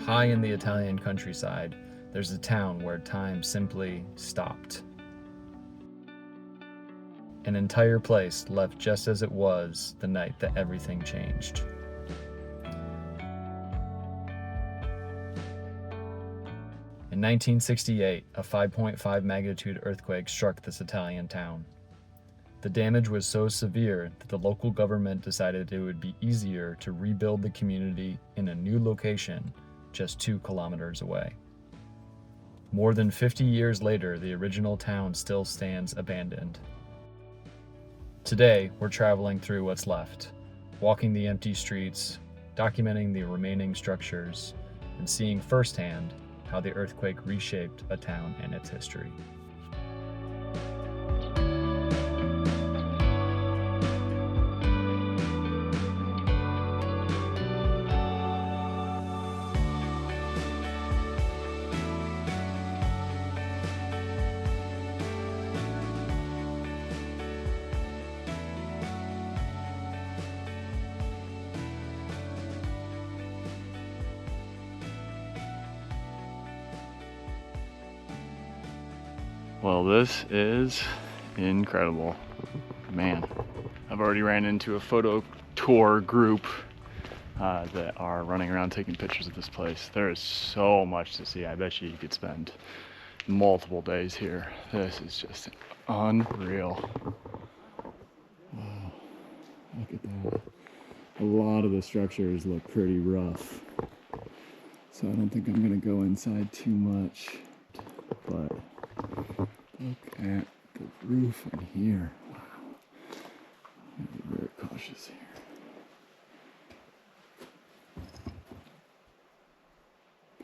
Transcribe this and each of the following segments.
High in the Italian countryside, there's a town where time simply stopped. An entire place left just as it was the night that everything changed. In 1968, a 5.5 magnitude earthquake struck this Italian town. The damage was so severe that the local government decided it would be easier to rebuild the community in a new location just 2 kilometers away. More than 50 years later, the original town still stands abandoned. Today, we're traveling through what's left, walking the empty streets, documenting the remaining structures, and seeing firsthand how the earthquake reshaped a town and its history. Well, this is incredible. Man, I've already ran into a photo tour group that are running around taking pictures of this place. There is so much to see. I bet you could spend multiple days here. This is just unreal. Wow, look at that. A lot of the structures look pretty rough, so I don't think I'm gonna go inside too much, but look at the roof in here. Wow. I'm gonna be very cautious here.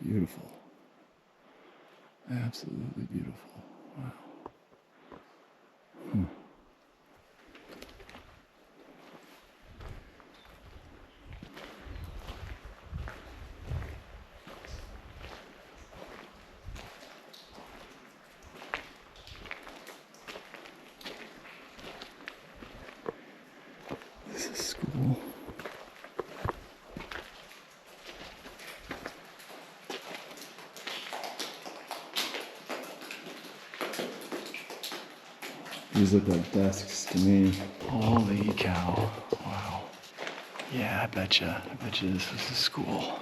Beautiful. Absolutely beautiful. Wow. This is school. These look like desks to me. Holy cow. Wow. Yeah, I betcha this is a school.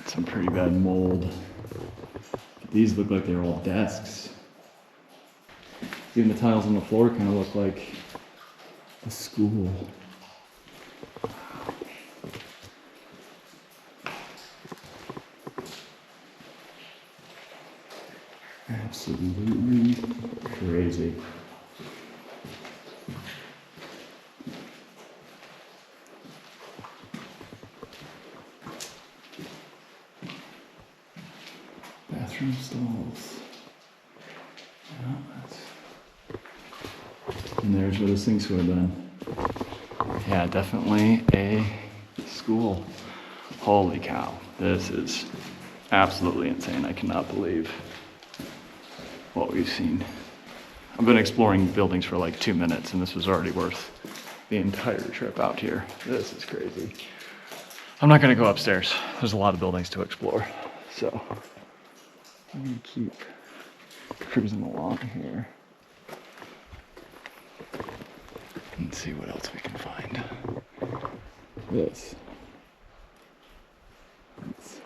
Some pretty bad mold. These look like they're all desks. Even the tiles on the floor kind of look like a school. Absolutely crazy. Bathroom stalls. And there's where the sinks would have been. Yeah, definitely a school. Holy cow. This is absolutely insane. I cannot believe what we've seen. I've been exploring buildings for like 2 minutes and this was already worth the entire trip out here. This is crazy. I'm not gonna go upstairs. There's a lot of buildings to explore. So I'm gonna keep cruising along here and see what else we can find. This. That's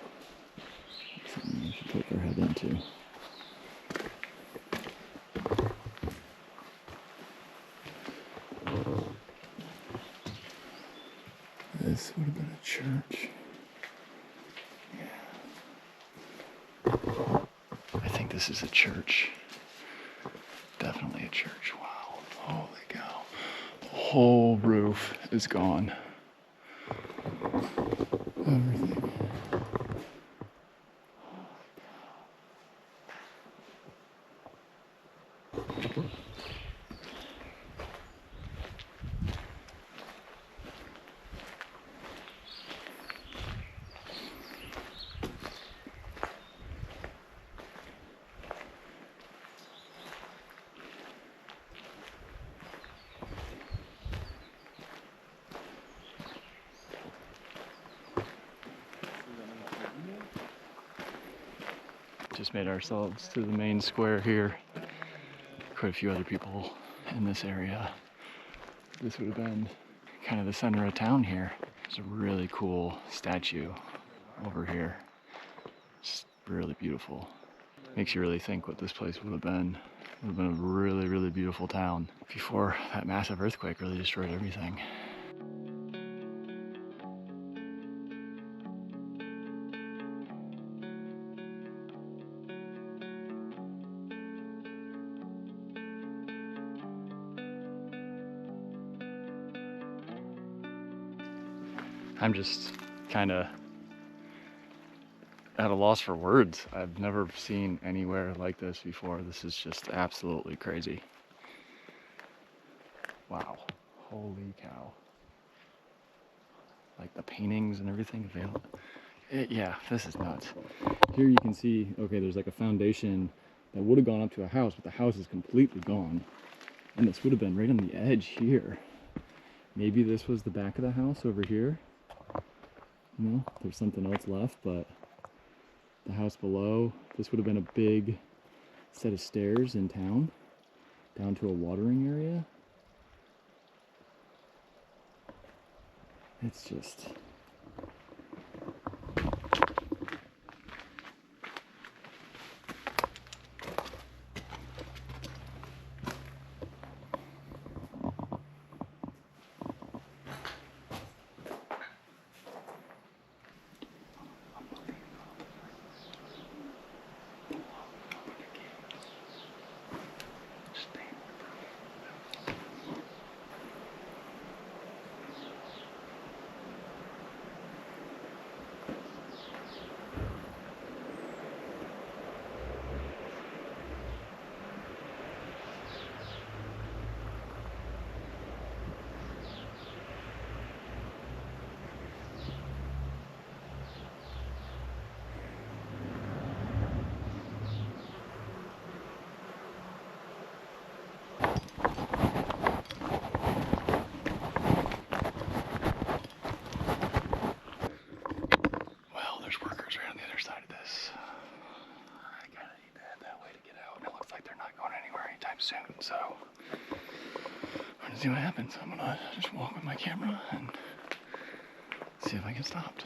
something we should poke our head into. This would have been a church. Yeah. I think this is a church. Definitely a church. Wow. Holy cow. The whole roof is gone. Everything. just made ourselves to the main square here. Quite a few other people in this area. This would have been kind of the center of town here. There's a really cool statue over here. It's really beautiful. Makes you really think what this place would have been. It would have been a really, really beautiful town before that massive earthquake really destroyed everything. I'm just kind of at a loss for words. I've never seen anywhere like this before. This is just absolutely crazy. Wow. Holy cow. Like the paintings and everything available. Yeah, this is nuts. Here you can see, okay, there's like a foundation that would have gone up to a house, but the house is completely gone. And this would have been right on the edge here. Maybe this was the back of the house over here. You know, there's something else left, but the house below, this would have been a big set of stairs in town down to a watering area. It's just... soon, so we're gonna see what happens. I'm gonna just walk with my camera and see if I get stopped.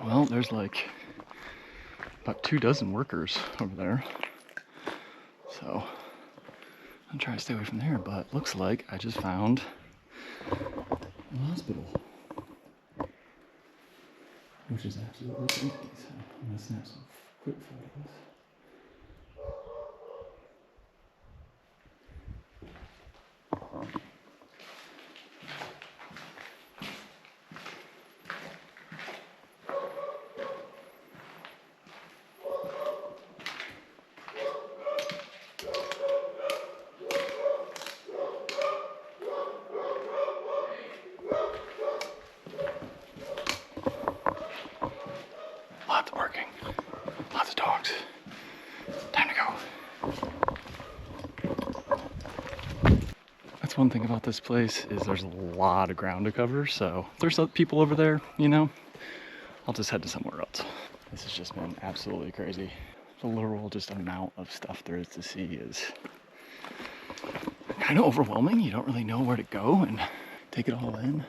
Well, there's like about 24 workers over there, so I'm trying to stay away from there, but looks like I just found a hospital, which is absolutely crazy. So I'm gonna snap some quick photos. Lots working, lots of dogs. Time to go. That's one thing about this place is there's a lot of ground to cover, so if there's people over there, you know, I'll just head to somewhere else. This has just been absolutely crazy. The literal just amount of stuff there is to see is kind of overwhelming. You don't really know where to go and take it all in.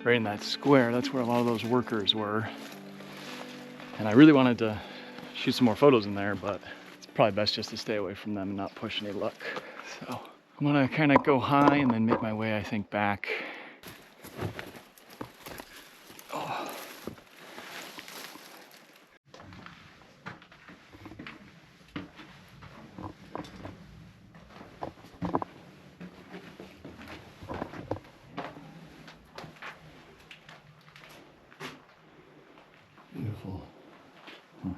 Right in that square, that's where a lot of those workers were. And I really wanted to shoot some more photos in there, but it's probably best just to stay away from them and not push any luck. So I'm gonna kind of go high and then make my way, I think, back. Oh. Beautiful. Huh.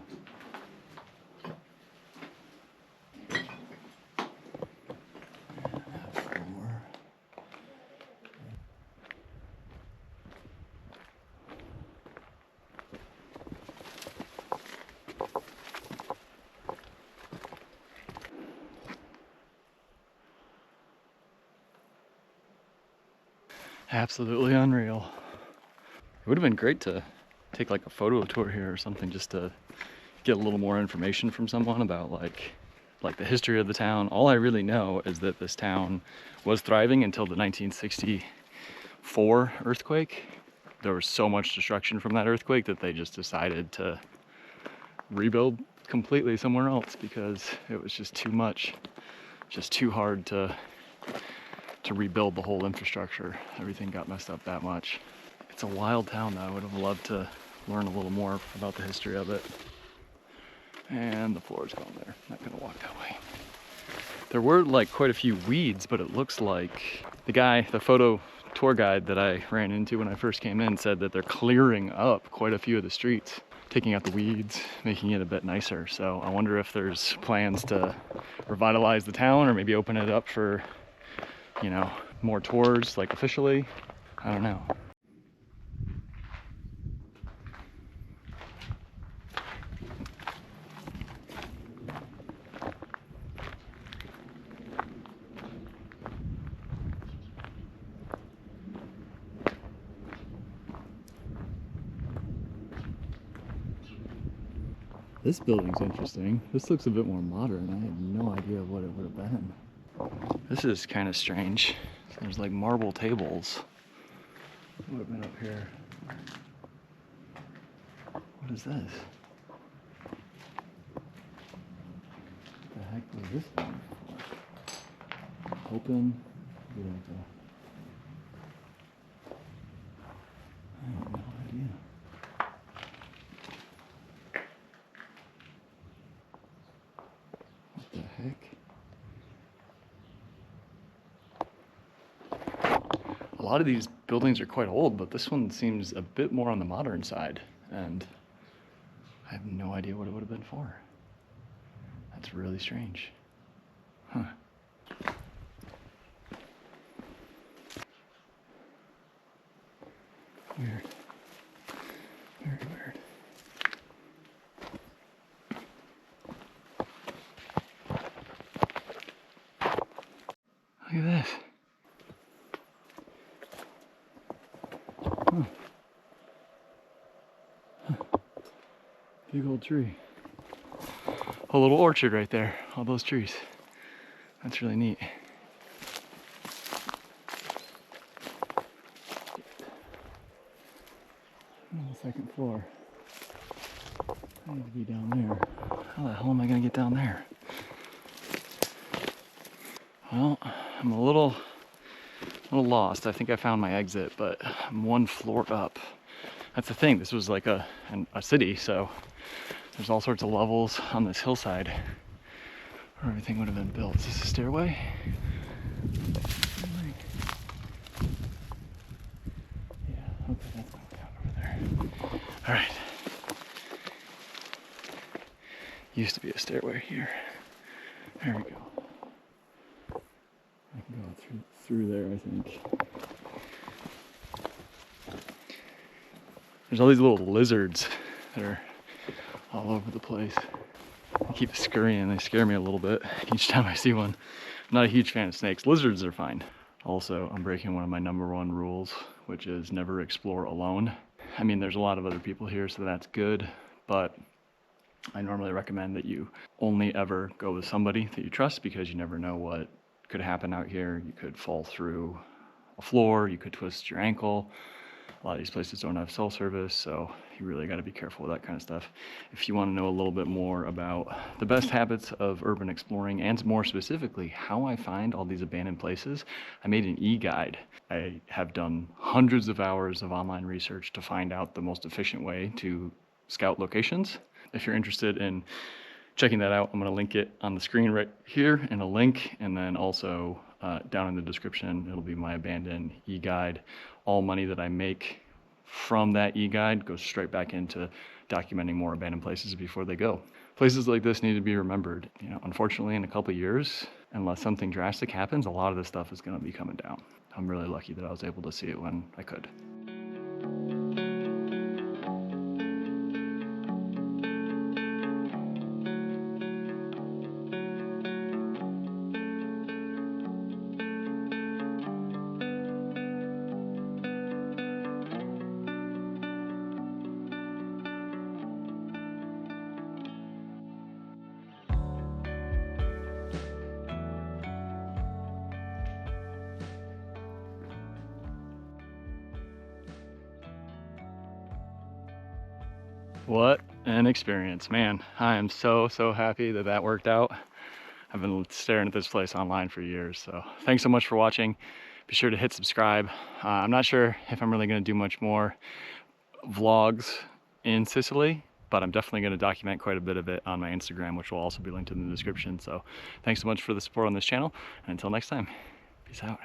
Absolutely unreal. It would have been great to take like a photo tour here or something, just to get a little more information from someone about like the history of the town. All I really know is that this town was thriving until the 1964 earthquake. There was so much destruction from that earthquake that they just decided to rebuild completely somewhere else because it was just too much, just too hard to rebuild the whole infrastructure. Everything got messed up that much. It's a wild town though. I would have loved to learn a little more about the history of it. And the floor is gone there. Not gonna walk that way. There were like quite a few weeds, but it looks like the photo tour guide that I ran into when I first came in said that they're clearing up quite a few of the streets, taking out the weeds, making it a bit nicer. So I wonder if there's plans to revitalize the town or maybe open it up for, you know, more tours, like officially. I don't know. This building's interesting. This looks a bit more modern. I had no idea what it would have been. This is kind of strange. There's like marble tables. What would have been up here? What is this? What the heck was this thing for? Open. Be like I have no idea. What the heck? A lot of these buildings are quite old, but this one seems a bit more on the modern side, and I have no idea what it would have been for. That's really strange. Huh. Weird. Very weird. Look at this. Huh. Huh. Big old tree. A little orchard right there. All those trees. That's really neat. On the second floor. I need to be down there. How the hell am I gonna get down there? Well, I'm a little lost. I think I found my exit, but I'm one floor up. That's the thing. This was like a city, so there's all sorts of levels on this hillside where everything would have been built. Is this a stairway? Yeah, okay, that's going down over there. All right. Used to be a stairway here. There we go. I can go through there, I think. There's all these little lizards that are all over the place. They keep scurrying. They scare me a little bit each time I see one. I'm not a huge fan of snakes. Lizards are fine. Also, I'm breaking one of my #1 rules, which is never explore alone. I mean, there's a lot of other people here, so that's good, but I normally recommend that you only ever go with somebody that you trust, because you never know what could happen out here. You could fall through a floor, you could twist your ankle. A lot of these places don't have cell service, so you really got to be careful with that kind of stuff. If you want to know a little bit more about the best habits of urban exploring, and more specifically how I find all these abandoned places, I made an e-guide. I have done hundreds of hours of online research to find out the most efficient way to scout locations. If you're interested in checking that out, I'm going to link it on the screen right here in a link, and then also down in the description it'll be my abandoned e-guide. All money that I make from that e-guide goes straight back into documenting more abandoned places before they go. Places like this need to be remembered. You know, unfortunately, in a couple of years, unless something drastic happens, a lot of this stuff is going to be coming down. I'm really lucky that I was able to see it when I could. What an experience, man. I am so happy that that worked out. I've been staring at this place online for years, so thanks so much for watching. Be sure to hit subscribe. I'm not sure if I'm really going to do much more vlogs in Sicily, but I'm definitely going to document quite a bit of it on my Instagram, which will also be linked in the description. So thanks so much for the support on this channel, and until next time, peace out.